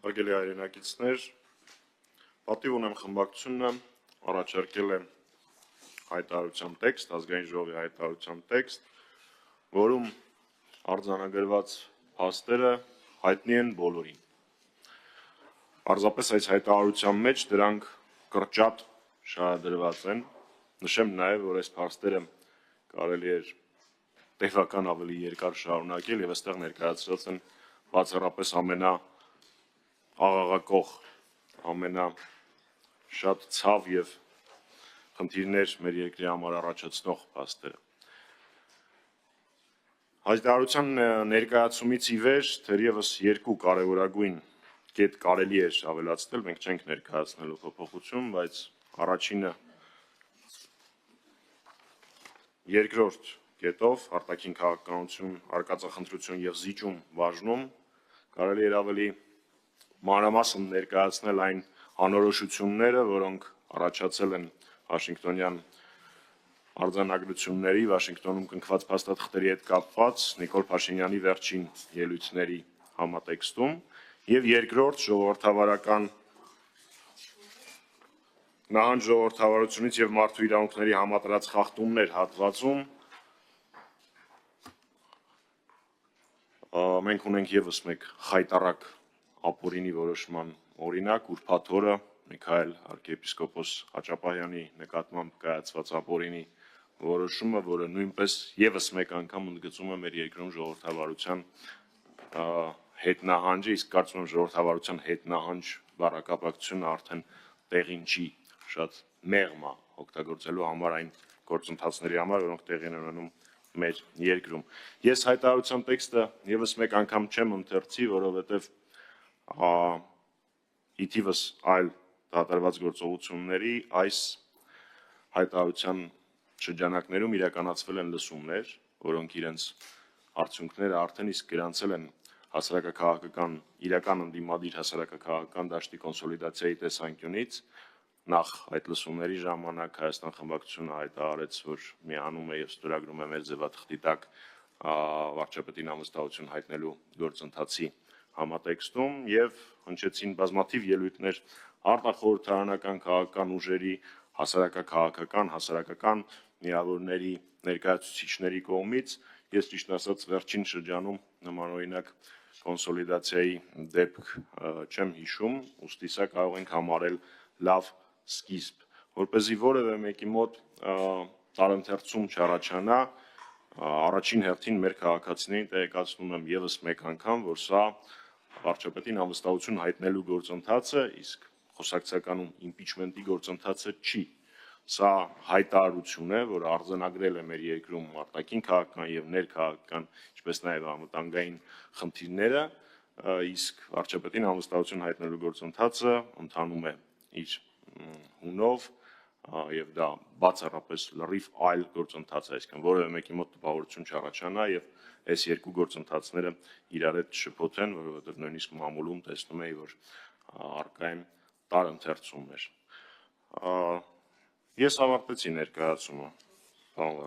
Հարգելի հայրենակիցներ, պատիվ ունեմ խմբակցությունը առաջարկել է հայտարարության տեքստ, ազգային ժողովի հայտարարության տեքստ, որում արձանագրված փաստերը հայտնի են բոլորին։ Պարզապես այս հայտարարության մեջ դրանք կրճատ շարադրված են։ Նշեմ նաև, որ այս փաստերը կարելի էր տևական ավելի երկար շարունակել եւ այստեղ ներկայացրած են բացառապես ամենաաղաղակող, ամենաշատ ցավ եւ խնդիրներ մեր երկրի համար առաջացնող փաստերը։ Հայտարարության ներկայացումից ի վեր թերևս երկու կարևորագույն կետ կարելի էր ավելացնել, մենք չենք ներկայացնելու փոփոխություն, բայց առաջինը երկրորդ կետով արտաքին քաղաքականություն, արկածախնդրություն եւ զիջում բաժնում կարելի էր ավելի մանրամասն ներկայացնել այն անորոշությունները, որոնք առաջացել են Վաշինգտոնյան արձանագրությունների, Վաշինգտոնում կնքված փաստաթղթերի հետ կապված Նիկոլ Փաշինյանի վերջին ելույթների համատեքստում եւ երկրորդ ժողովրդավարական նահանջ ժողովրդավարությունից եւ մարդու իրավունքների համատարած խախտումներ հատվածում մենք ունենք եւս մեկ խայտառակ ապօրինի որոշման օրինակ, ուրբաթ օրը Միքայել arczepiskopos Հաճապահյանի նկատմամբ կայացված ապօրինի որոշումը, որը նույնպես եւս մեկ անգամ ընդգծում է մեր երկրում ժողովրդավարության հետնահանջը, իսկ կարծում եմ ժողովրդավարության հետնահանջ բառակապակցությունը արդեն տեղին չի, շատ մեղմ է օգտագործելու համար այն գործընթացների համար, որոնք տեղի են ունենում մեր երկրում։ Ես հայտարարության տեքստը եւս մեկ անգամ չեմ ընթերցի, որովհետեւ ի թիվս այլ դատարված գործողությունների այս հայտարարության շրջանակներում իրականացվել են լսումներ, որոնք իրենց արդյունքները արդեն իսկ գրանցել են հասարակաքաղաքական իրական ընդդիմադիր հասարակաքաղաքական դաշտի կոնսոլիդացիայի տեսանկյունից, նախ այդ լսումների ժամանակ Հայաստան խմբակցությունը հայտարարեց, որ միանում է եւ ստորագրում է մեր ձևաթղթի տակ վարչապետին անվստահություն հայտնելու գործընթացի համատեքստում եւ հնչեցին բազմաթիվ ելույթներ արտախորհրդարանական քաղաքական ուժերի, հասարակական միավորների ներկայացուցիչների կողմից։ Ես ճիշտ ասած վերջին շրջանում նմանօրինակ կոնսոլիդացիայի դեպք չեմ հիշում, ուստի սա կարող ենք համարել լավ սկիզբ, որպեսզի որևէ մեկի մոտ տարընթերցում չառաջանա, առաջին հերթին մեր քաղաքացիներին տեղեկացնում եմ եւս մեկ անգամ, որ սա վարչապետին անվստահություն հայտնելու գործընթացը, իսկ խոսակցականում իմպիչմենտի գործընթացը չի։ Սա հայտարարություն է, որ արձանագրել է մեր երկրում արտաքին քաղաքական եւ ներքաղաքական, ինչպես նաեւ անվտանգային խնդիրները, իսկ վարչապետին անվստահություն հայտնելու գործընթացը ընթանում է իր հունով եւ դա բացառապես լրիվ այլ գործընթաց է, այսինքն որևէ մեկի մոտ տպավորություն չառաջանա եւ այս երկու գործընթացները իրար հետ շփոթեն, որովհետեւ նույնիսկ մամուլում տեսնում էի, որ առկա են տարընթերցումներ։ Ես ավարտեցի ներկայացումը, պարոն